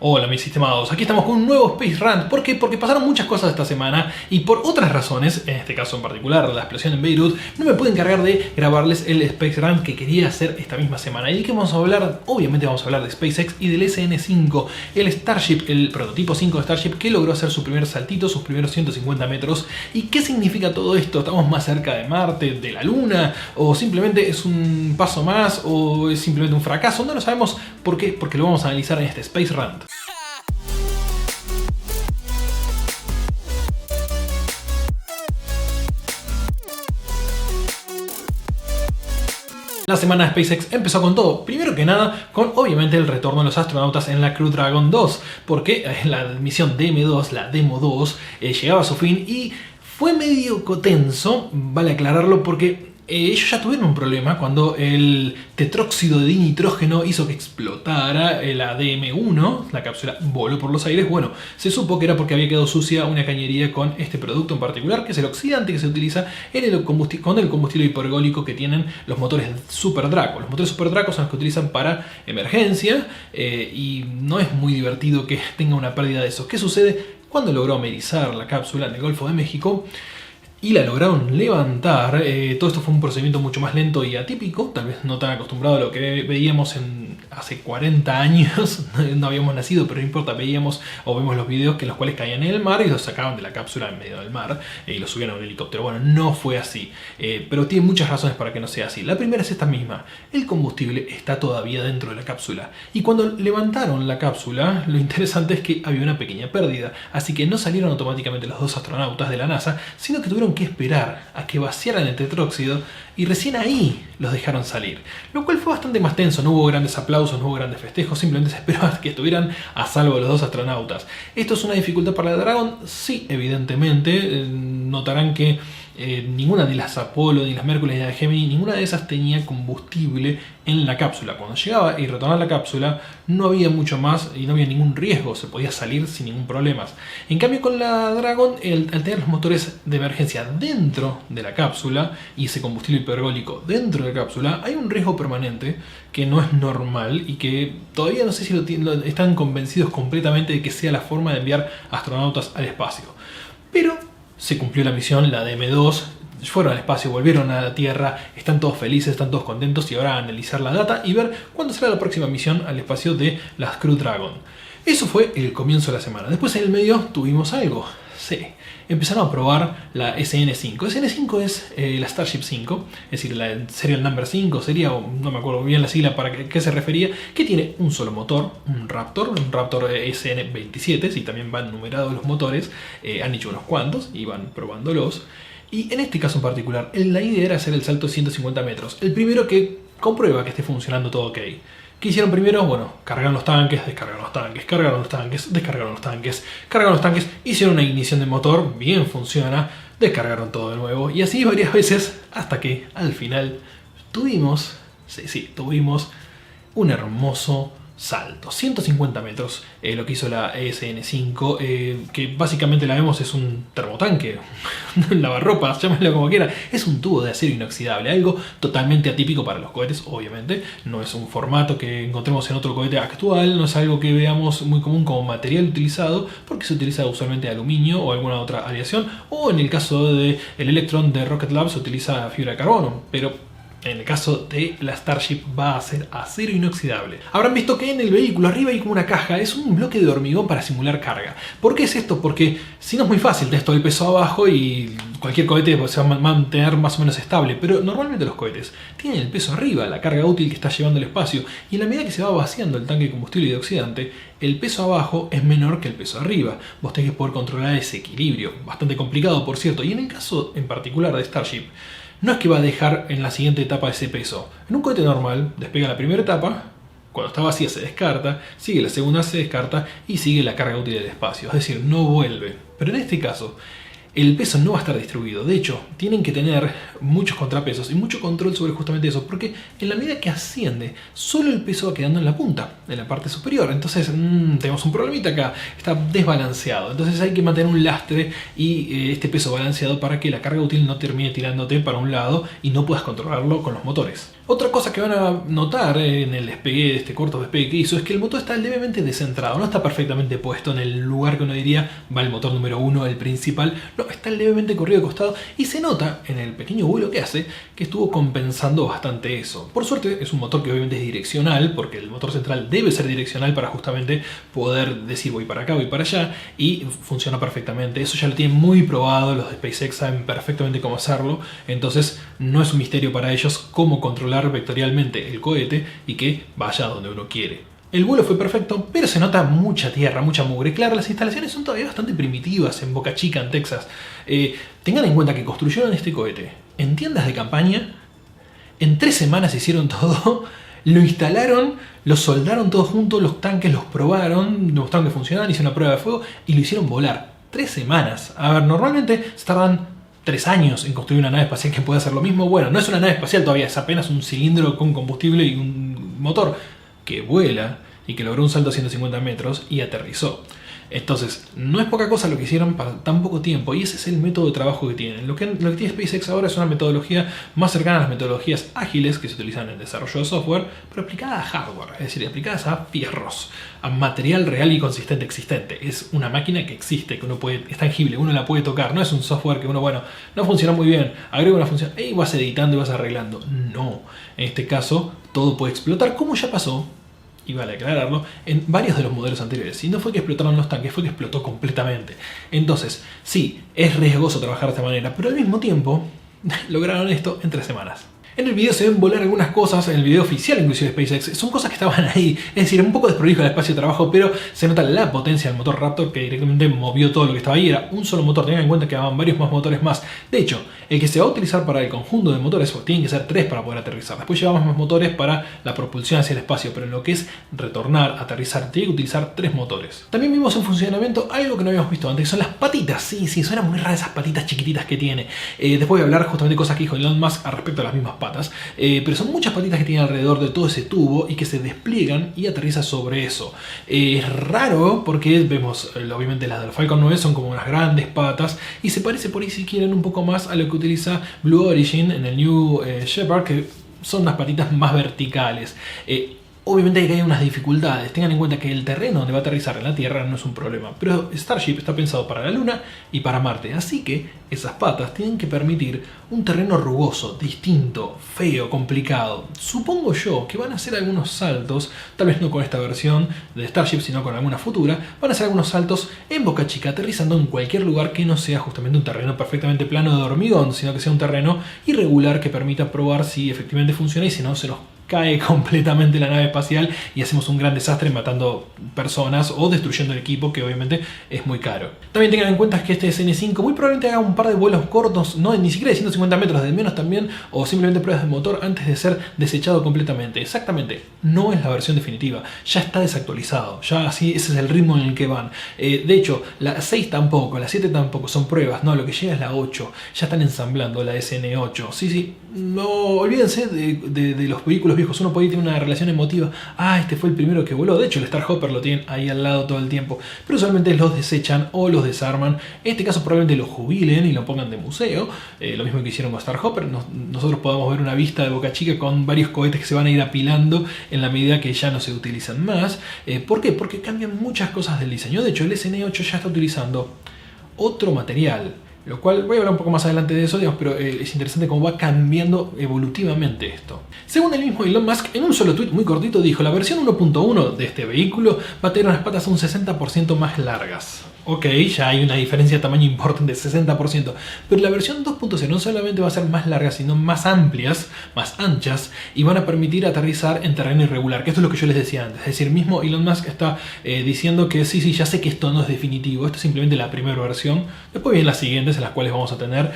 Hola mis estimados, aquí estamos con un nuevo Space Rant. ¿Por qué? Porque pasaron muchas cosas esta semana y por otras razones, en este caso en particular la explosión en Beirut, no me pude encargar de grabarles el Space Rant que quería hacer esta misma semana. ¿Y de qué vamos a hablar? Obviamente vamos a hablar de SpaceX y del SN5, el Starship, el prototipo 5 de Starship que logró hacer su primer saltito, sus primeros 150 metros. ¿Y qué significa todo esto? ¿Estamos más cerca de Marte, de la Luna? ¿O simplemente es un paso más? ¿O es simplemente un fracaso? No lo sabemos. ¿Por qué? Porque lo vamos a analizar en este Space Rant. La semana de SpaceX empezó con todo, primero que nada con obviamente el retorno de los astronautas en la Crew Dragon 2, porque la misión DM2, la Demo 2, llegaba a su fin y fue medio tenso, vale aclararlo, porque ellos ya tuvieron un problema cuando el tetróxido de dinitrógeno hizo que explotara la DM1, la cápsula voló por los aires. Bueno, se supo que era porque había quedado sucia una cañería con este producto en particular, que es el oxidante que se utiliza con el combustible hipergólico que tienen los motores Super Draco. Los motores Super Draco son los que utilizan para emergencia y no es muy divertido que tenga una pérdida de eso. ¿Qué sucede? Cuando logró amerizar la cápsula en el Golfo de México y la lograron levantar, todo esto fue un procedimiento mucho más lento y atípico, tal vez no tan acostumbrado a lo que veíamos hace 40 años, no habíamos nacido, pero no importa, veíamos o vemos los videos que los cuales caían en el mar y los sacaban de la cápsula en medio del mar y los subían a un helicóptero. Bueno, no fue así, pero tiene muchas razones para que no sea así. La primera es esta misma: el combustible está todavía dentro de la cápsula y cuando levantaron la cápsula, lo interesante es que había una pequeña pérdida, así que no salieron automáticamente los dos astronautas de la NASA, sino que tuvieron que esperar a que vaciaran el tetróxido y recién ahí los dejaron salir, lo cual fue bastante más tenso. No hubo grandes aplausos, no hubo grandes festejos, simplemente se esperaba que estuvieran a salvo los dos astronautas. ¿Esto es una dificultad para la Dragon? Sí, evidentemente. Notarán que ninguna de las Apolo, ni las Mercury, ni las Gemini, ninguna de esas tenía combustible en la cápsula. Cuando llegaba y retornaba la cápsula no había mucho más y no había ningún riesgo, se podía salir sin ningún problema. En cambio con la Dragon, al tener los motores de emergencia dentro de la cápsula y ese combustible hipergólico dentro de la cápsula, hay un riesgo permanente que no es normal y que todavía no sé si están convencidos completamente de que sea la forma de enviar astronautas al espacio. Pero se cumplió la misión, la DM2, fueron al espacio, volvieron a la Tierra, están todos felices, están todos contentos y ahora analizar la data y ver cuándo será la próxima misión al espacio de las Crew Dragon. Eso fue el comienzo de la semana. Después en el medio tuvimos algo. Sí, empezaron a probar la SN5. SN5 es la Starship 5, es decir, la Serial Number 5 sería, o no me acuerdo bien la sigla para qué se refería, que tiene un solo motor, un Raptor SN27, si también van numerados los motores, han hecho unos cuantos y van probándolos. Y en este caso en particular, la idea era hacer el salto de 150 metros, el primero que comprueba que esté funcionando todo ok. ¿Qué hicieron primero? Bueno, cargaron los tanques, descargaron los tanques, cargaron los tanques, descargaron los tanques, cargaron los tanques, hicieron una ignición de motor, bien funciona, descargaron todo de nuevo y así varias veces hasta que al final tuvimos un hermoso salto, 150 metros, lo que hizo la SN5, que básicamente la vemos es un termotanque, un lavarropas, llámenlo como quiera, es un tubo de acero inoxidable, algo totalmente atípico para los cohetes, obviamente, no es un formato que encontremos en otro cohete actual, no es algo que veamos muy común como material utilizado, porque se utiliza usualmente aluminio o alguna otra aleación, o en el caso del Electron de Rocket Lab se utiliza fibra de carbono, pero en el caso de la Starship va a ser acero inoxidable. Habrán visto que en el vehículo arriba hay como una caja, es un bloque de hormigón para simular carga. ¿Por qué es esto? Porque si no es muy fácil, tenés todo el peso abajo y cualquier cohete se va a mantener más o menos estable, pero normalmente los cohetes tienen el peso arriba, la carga útil que está llevando el espacio, y en la medida que se va vaciando el tanque de combustible y de oxidante, el peso abajo es menor que el peso arriba. Vos tenés que poder controlar ese equilibrio, bastante complicado por cierto, y en el caso en particular de Starship, no es que va a dejar en la siguiente etapa ese peso. En un cohete normal, despega la primera etapa, cuando está vacía se descarta, sigue la segunda, se descarta y sigue la carga útil del espacio. Es decir, no vuelve. Pero en este caso, el peso no va a estar distribuido. De hecho, tienen que tener muchos contrapesos y mucho control sobre justamente eso, porque en la medida que asciende, solo el peso va quedando en la punta, en la parte superior. Entonces, tenemos un problemita acá, está desbalanceado. Entonces hay que mantener un lastre y este peso balanceado para que la carga útil no termine tirándote para un lado y no puedas controlarlo con los motores. Otra cosa que van a notar en el despegue, este corto despegue que hizo, es que el motor está levemente descentrado, no está perfectamente puesto en el lugar que uno diría va el motor número 1, el principal, no, está levemente corrido de costado y se nota en el pequeño vuelo que hace que estuvo compensando bastante eso. Por suerte es un motor que obviamente es direccional, porque el motor central debe ser direccional para justamente poder decir voy para acá, voy para allá, y funciona perfectamente. Eso ya lo tienen muy probado, los de SpaceX saben perfectamente cómo hacerlo, entonces no es un misterio para ellos cómo controlar vectorialmente el cohete y que vaya donde uno quiere. El vuelo fue perfecto, pero se nota mucha tierra, mucha mugre. Claro, las instalaciones son todavía bastante primitivas en Boca Chica, en Texas. Tengan en cuenta que construyeron este cohete en tiendas de campaña, en 3 semanas hicieron todo, lo instalaron, lo soldaron todos juntos, los tanques los probaron, demostraron que funcionaban, hicieron una prueba de fuego y lo hicieron volar. 3 semanas. A ver, normalmente se tardan 3 años en construir una nave espacial que pueda hacer lo mismo. Bueno, no es una nave espacial todavía, es apenas un cilindro con combustible y un motor que vuela y que logró un salto a 150 metros y aterrizó. Entonces, no es poca cosa lo que hicieron para tan poco tiempo, y ese es el método de trabajo que tienen. Lo que tiene SpaceX ahora es una metodología más cercana a las metodologías ágiles que se utilizan en el desarrollo de software, pero aplicada a hardware, es decir, aplicadas a fierros, a material real y consistente existente. Es una máquina que existe, que uno puede, es tangible, uno la puede tocar, no es un software que uno, bueno, no funciona muy bien, agrega una función y vas editando y vas arreglando. No, en este caso todo puede explotar, como ya pasó, y vale aclararlo, en varios de los modelos anteriores. Y no fue que explotaron los tanques, fue que explotó completamente. Entonces, sí, es riesgoso trabajar de esta manera, pero al mismo tiempo lograron esto en 3 semanas. En el video se ven volar algunas cosas, en el video oficial inclusive de SpaceX, son cosas que estaban ahí, es decir, un poco desprolijo el espacio de trabajo, pero se nota la potencia del motor Raptor que directamente movió todo lo que estaba ahí. Era un solo motor, tengan en cuenta que habían varios más motores más. De hecho, el que se va a utilizar para el conjunto de motores, tienen que ser 3 para poder aterrizar. Después llevamos más motores para la propulsión hacia el espacio, pero en lo que es retornar, aterrizar, tiene que utilizar 3 motores. También vimos en funcionamiento algo que no habíamos visto antes, que son las patitas. Sí, suena muy rara esas patitas chiquititas que tiene. Después voy a hablar justamente de cosas que dijo Elon Musk al respecto a las mismas patas. Pero son muchas patitas que tiene alrededor de todo ese tubo y que se despliegan y aterriza sobre eso. Es raro porque vemos, obviamente las del Falcon 9 son como unas grandes patas y se parece por ahí, si quieren, un poco más a lo que utiliza Blue Origin en el New Shepard, que son unas patitas más verticales. Obviamente hay unas dificultades, tengan en cuenta que el terreno donde va a aterrizar en la Tierra no es un problema, pero Starship está pensado para la Luna y para Marte, así que esas patas tienen que permitir un terreno rugoso, distinto, feo, complicado. Supongo yo que van a hacer algunos saltos, tal vez no con esta versión de Starship, sino con alguna futura, van a hacer algunos saltos en Boca Chica, aterrizando en cualquier lugar que no sea justamente un terreno perfectamente plano de hormigón, sino que sea un terreno irregular que permita probar si efectivamente funciona y si no se nos cae completamente la nave espacial y hacemos un gran desastre matando personas o destruyendo el equipo, que obviamente es muy caro. También tengan en cuenta que este SN5 muy probablemente haga un par de vuelos cortos, no ni siquiera de 150 metros, de menos también, o simplemente pruebas de motor antes de ser desechado completamente. Exactamente, no es la versión definitiva, ya está desactualizado, ya así ese es el ritmo en el que van. De hecho, la 6 tampoco, la 7 tampoco, son pruebas, no, lo que llega es la 8, ya están ensamblando la SN8. Sí, no olvídense de los vehículos viejos, uno puede tener una relación emotiva, este fue el primero que voló, de hecho el Starhopper lo tienen ahí al lado todo el tiempo, pero usualmente los desechan o los desarman. En este caso probablemente lo jubilen y lo pongan de museo, lo mismo que hicieron con Starhopper. Nosotros podamos ver una vista de Boca Chica con varios cohetes que se van a ir apilando en la medida que ya no se utilizan más. ¿Por qué? Porque cambian muchas cosas del diseño. De hecho, el SN8 ya está utilizando otro material, lo cual voy a hablar un poco más adelante de eso, digamos, pero es interesante cómo va cambiando evolutivamente esto. Según el mismo Elon Musk, en un solo tweet muy cortito dijo: la versión 1.1 de este vehículo va a tener unas patas un 60% más largas. Ok, ya hay una diferencia de tamaño importante, 60%, pero la versión 2.0 no solamente va a ser más larga, sino más amplias, más anchas, y van a permitir aterrizar en terreno irregular, que esto es lo que yo les decía antes. Es decir, mismo Elon Musk está diciendo que sí, ya sé que esto no es definitivo, esto es simplemente la primera versión, después vienen las siguientes en las cuales vamos a tener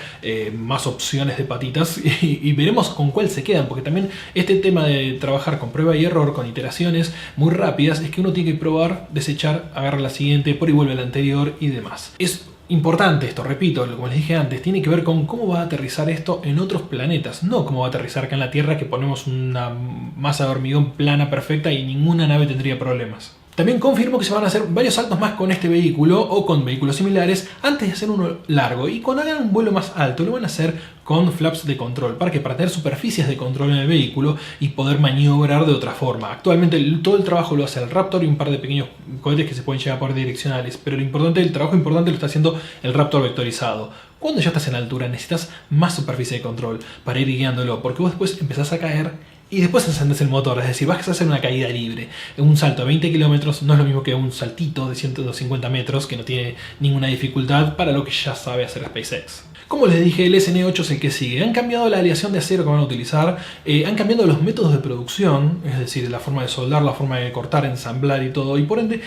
más opciones de patitas y veremos con cuál se quedan, porque también este tema de trabajar con prueba y error, con iteraciones muy rápidas, es que uno tiene que probar, desechar, agarrar la siguiente, por y vuelve a la anterior y demás. Es Importante esto, repito, como les dije antes, tiene que ver con cómo va a aterrizar esto en otros planetas, no cómo va a aterrizar acá en la Tierra, que ponemos una masa de hormigón plana perfecta y ninguna nave tendría problemas. También confirmo que se van a hacer varios saltos más con este vehículo o con vehículos similares antes de hacer uno largo, y cuando hagan un vuelo más alto lo van a hacer con flaps de control. ¿Para qué? Para tener superficies de control en el vehículo y poder maniobrar de otra forma. Actualmente todo el trabajo lo hace el Raptor y un par de pequeños cohetes que se pueden llevar por direccionales, pero el trabajo importante lo está haciendo el Raptor vectorizado. Cuando ya estás en altura necesitas más superficie de control para ir guiándolo, porque vos después empezás a caer y después encendes el motor, es decir, vas a hacer una caída libre. Un salto de 20 kilómetros no es lo mismo que un saltito de 150 metros que no tiene ninguna dificultad para lo que ya sabe hacer SpaceX. Como les dije, el SN8 es el que sigue. Han cambiado la aleación de acero que van a utilizar, han cambiado los métodos de producción, es decir, la forma de soldar, la forma de cortar, ensamblar y todo, y por ende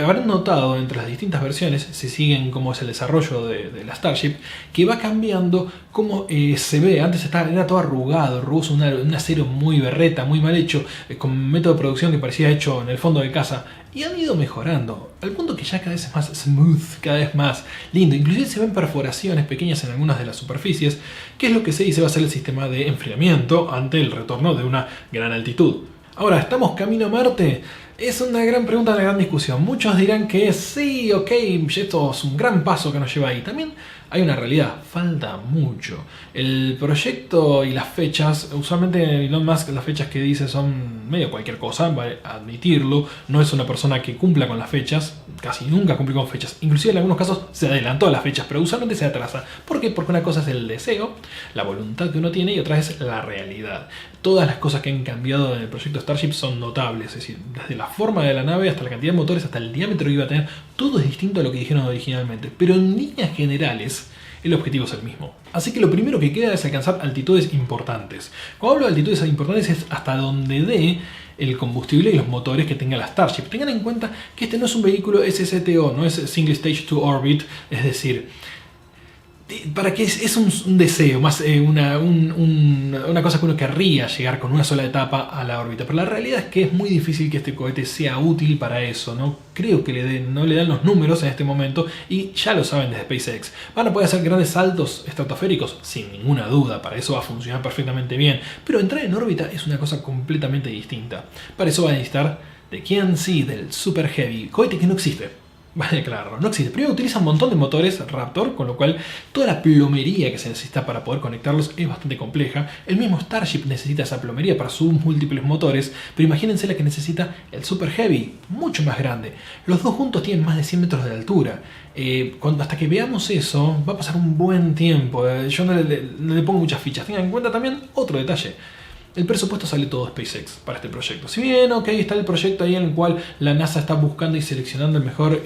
habrán notado entre las distintas versiones, si siguen cómo es el desarrollo de la Starship, que va cambiando cómo se ve. Antes era todo arrugado, rugoso, un acero muy berreta, muy mal hecho, con un método de producción que parecía hecho en el fondo de casa. Y han ido mejorando, al punto que ya cada vez es más smooth, cada vez más lindo. Inclusive se ven perforaciones pequeñas en algunas de las superficies, que es lo que se dice va a ser el sistema de enfriamiento ante el retorno de una gran altitud. Ahora, ¿estamos camino a Marte? Es una gran pregunta, una gran discusión. Muchos dirán que sí, ok, esto es un gran paso que nos lleva ahí. También hay una realidad, falta mucho. El proyecto y las fechas, usualmente Elon Musk las fechas que dice son medio cualquier cosa, va a admitirlo. No es una persona que cumpla con las fechas, casi nunca cumple con fechas. Inclusive en algunos casos se adelantó a las fechas, pero usualmente se atrasa. ¿Por qué? Porque una cosa es el deseo, la voluntad que uno tiene, y otra es la realidad. Todas las cosas que han cambiado en el proyecto Starship son notables, es decir, desde la forma de la nave hasta la cantidad de motores, hasta el diámetro que iba a tener, todo es distinto a lo que dijeron originalmente, pero en líneas generales el objetivo es el mismo. Así que lo primero que queda es alcanzar altitudes importantes. Cuando hablo de altitudes importantes es hasta donde dé el combustible y los motores que tenga la Starship. Tengan en cuenta que este no es un vehículo SSTO, no es Single Stage to Orbit, es decir, para que es un deseo, más una cosa que uno querría llegar con una sola etapa a la órbita. Pero la realidad es que es muy difícil que este cohete sea útil para eso. No creo que no le dan los números en este momento, y ya lo saben desde SpaceX. ¿Van a poder hacer grandes saltos estratosféricos? Sin ninguna duda, para eso va a funcionar perfectamente bien. Pero entrar en órbita es una cosa completamente distinta. Para eso va a necesitar de quién sí, del Super Heavy, cohete que no existe. Vale, claro, no existe. Primero utiliza un montón de motores Raptor, con lo cual toda la plomería que se necesita para poder conectarlos es bastante compleja. El mismo Starship necesita esa plomería para sus múltiples motores, pero imagínense la que necesita el Super Heavy, mucho más grande. Los dos juntos tienen más de 100 metros de altura. Hasta que veamos eso, va a pasar un buen tiempo. Yo no le pongo muchas fichas. Tengan en cuenta también otro detalle. El presupuesto sale todo SpaceX para este proyecto. Si bien, ok, está el proyecto ahí en el cual la NASA está buscando y seleccionando el mejor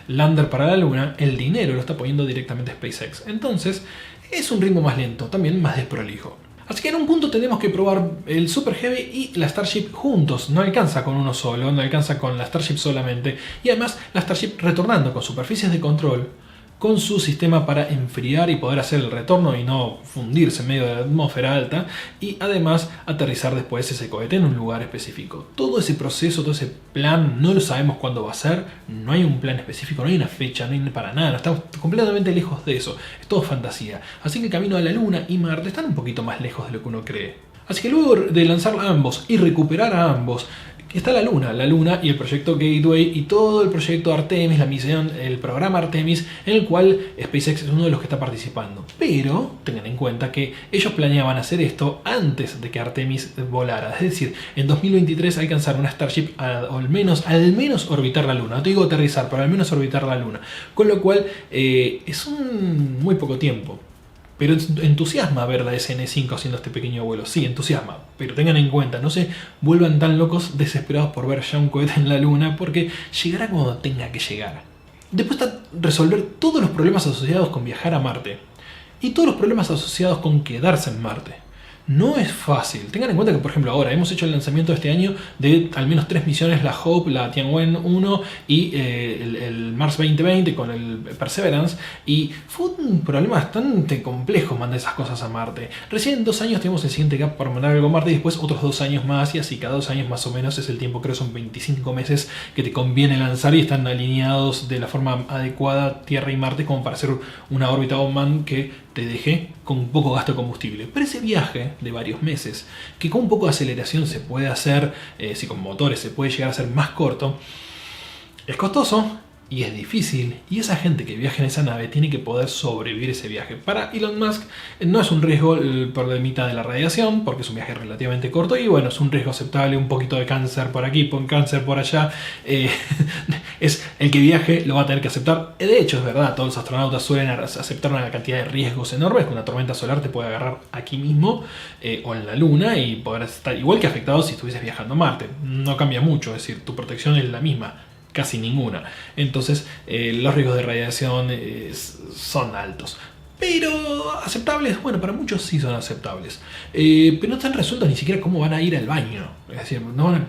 lander para la Luna, el dinero lo está poniendo directamente SpaceX. Entonces, es un ritmo más lento, también más desprolijo. Así que en un punto tenemos que probar el Super Heavy y la Starship juntos. No alcanza con uno solo, no alcanza con la Starship solamente. Y además, la Starship retornando con superficies de control, con su sistema para enfriar y poder hacer el retorno y no fundirse en medio de la atmósfera alta, y además aterrizar después ese cohete en un lugar específico. Todo ese proceso, todo ese plan, no lo sabemos cuándo va a ser, no hay un plan específico, no hay una fecha, no hay para nada, estamos completamente lejos de eso, es todo fantasía. Así que el camino a la Luna y Marte están un poquito más lejos de lo que uno cree. Así que luego de lanzar a ambos y recuperar a ambos, está la Luna y el proyecto Gateway y todo el proyecto Artemis, la misión, el programa Artemis, en el cual SpaceX es uno de los que está participando. Pero tengan en cuenta que ellos planeaban hacer esto antes de que Artemis volara, es decir, en 2023 alcanzar una Starship al menos orbitar la Luna. No te digo aterrizar, pero al menos orbitar la Luna. Con lo cual es un muy poco tiempo. Pero entusiasma ver la SN5 haciendo este pequeño vuelo. Sí, entusiasma. Pero tengan en cuenta, no se vuelvan tan locos desesperados por ver ya un cohete en la Luna, porque llegará cuando tenga que llegar. Después está resolver todos los problemas asociados con viajar a Marte. Y todos los problemas asociados con quedarse en Marte. no es fácil. Tengan en cuenta que, por ejemplo, ahora hemos hecho el lanzamiento de este año de al menos 3 misiones, la Hope, la Tianwen 1 y el Mars 2020 con el Perseverance, y fue un problema bastante complejo mandar esas cosas a Marte. Recién en 2 años tenemos el siguiente gap para mandar algo a Marte y después otros 2 años más, y así cada 2 años más o menos es el tiempo, creo que son 25 meses que te conviene lanzar y están alineados de la forma adecuada Tierra y Marte como para hacer una órbita Bowman que te deje con un poco gasto de combustible. Pero ese viaje de varios meses, que con un poco de aceleración se puede hacer, si con motores se puede llegar a ser más corto, es costoso y es difícil, y esa gente que viaja en esa nave tiene que poder sobrevivir ese viaje. Para Elon Musk no es un riesgo el problemita de la radiación, porque es un viaje relativamente corto y bueno, es un riesgo aceptable, un poquito de cáncer por aquí, un cáncer por allá, es el que viaje lo va a tener que aceptar. De hecho es verdad, todos los astronautas suelen aceptar una cantidad de riesgos enormes, que una tormenta solar te puede agarrar aquí mismo o en la Luna y poder estar igual que afectado si estuvieses viajando a Marte. No cambia mucho, es decir, tu protección es la misma, casi ninguna. Entonces los riesgos de radiación son altos. Pero aceptables, bueno, para muchos sí son aceptables. Pero no están resueltos ni siquiera cómo van a ir al baño. Es decir,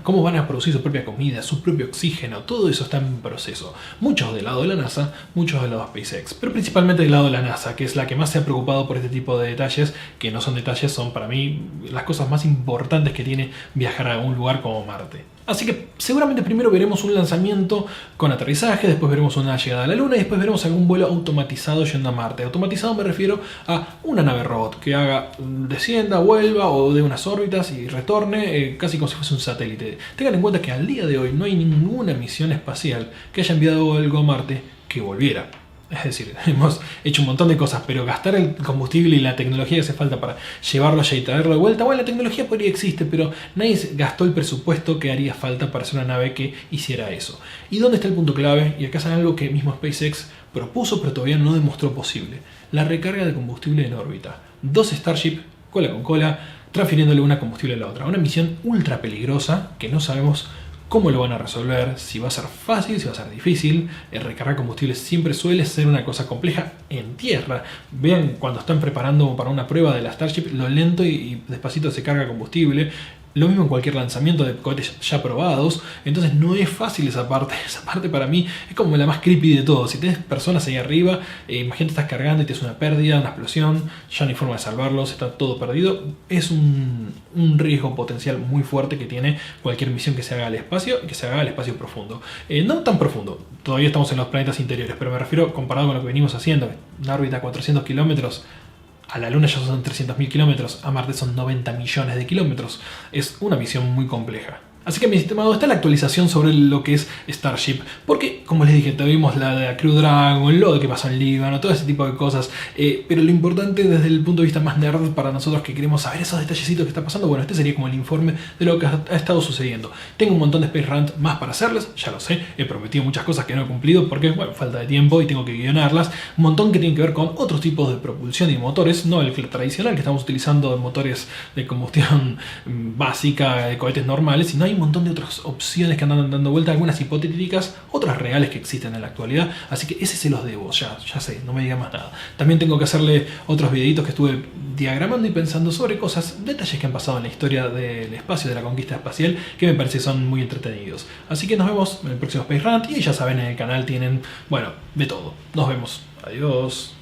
cómo van a producir su propia comida, su propio oxígeno. Todo eso está en proceso. Muchos del lado de la NASA, muchos del lado de SpaceX. Pero principalmente del lado de la NASA, que es la que más se ha preocupado por este tipo de detalles, que no son detalles, son para mí las cosas más importantes que tiene viajar a un lugar como Marte. Así que seguramente primero veremos un lanzamiento con aterrizaje, después veremos una llegada a la Luna y después veremos algún vuelo automatizado yendo a Marte. Automatizado me refiero a una nave robot que descienda, vuelva o dé unas órbitas y retorne, casi como si fuese un satélite. Tengan en cuenta que al día de hoy no hay ninguna misión espacial que haya enviado algo a Marte que volviera. Es decir, hemos hecho un montón de cosas, pero gastar el combustible y la tecnología que hace falta para llevarlo allá y traerlo de vuelta, bueno, la tecnología podría existir, pero nadie gastó el presupuesto que haría falta para hacer una nave que hiciera eso. ¿Y dónde está el punto clave? Y acá es algo que mismo SpaceX propuso, pero todavía no demostró posible. La recarga de combustible en órbita. 2 Starship, cola con cola, transfiriéndole una combustible a la otra. Una misión ultra peligrosa que no sabemos cómo lo van a resolver, si va a ser fácil, si va a ser difícil. Recargar combustible siempre suele ser una cosa compleja en tierra. Vean cuando están preparando para una prueba de la Starship, lo lento y despacito se carga combustible. Lo mismo en cualquier lanzamiento de cohetes ya probados. Entonces no es fácil esa parte. Esa parte para mí es como la más creepy de todo. Si tienes personas ahí arriba, imagínate estás cargando y tienes una pérdida, una explosión, ya no hay forma de salvarlos, está todo perdido. Es un riesgo potencial muy fuerte que tiene cualquier misión que se haga al espacio y que se haga al espacio profundo. No tan profundo, todavía estamos en los planetas interiores, pero me refiero comparado con lo que venimos haciendo. Una órbita a 400 kilómetros. A la Luna ya son 300.000 kilómetros, a Marte son 90 millones de kilómetros. Es una misión muy compleja. Así que, mi estimado, está la actualización sobre lo que es Starship. Porque, como les dije, tuvimos la Crew Dragon, lo de que pasó en Líbano, todo ese tipo de cosas. Pero lo importante desde el punto de vista más nerd para nosotros que queremos saber esos detallecitos que está pasando, bueno, este sería como el informe de lo que ha estado sucediendo. Tengo un montón de Space Rant más para hacerles, ya lo sé. He prometido muchas cosas que no he cumplido porque, bueno, falta de tiempo y tengo que guionarlas. Un montón que tienen que ver con otros tipos de propulsión y motores, no el tradicional que estamos utilizando de motores de combustión básica, de cohetes normales, sino hay un montón de otras opciones que andan dando vuelta, algunas hipotéticas, otras reales que existen en la actualidad, así que ese se los debo, ya sé, no me diga más nada. También tengo que hacerle otros videitos que estuve diagramando y pensando sobre cosas, detalles que han pasado en la historia del espacio, de la conquista espacial, que me parece son muy entretenidos. Así que nos vemos en el próximo Space Rant y ya saben, en el canal tienen, bueno, de todo. Nos vemos. Adiós.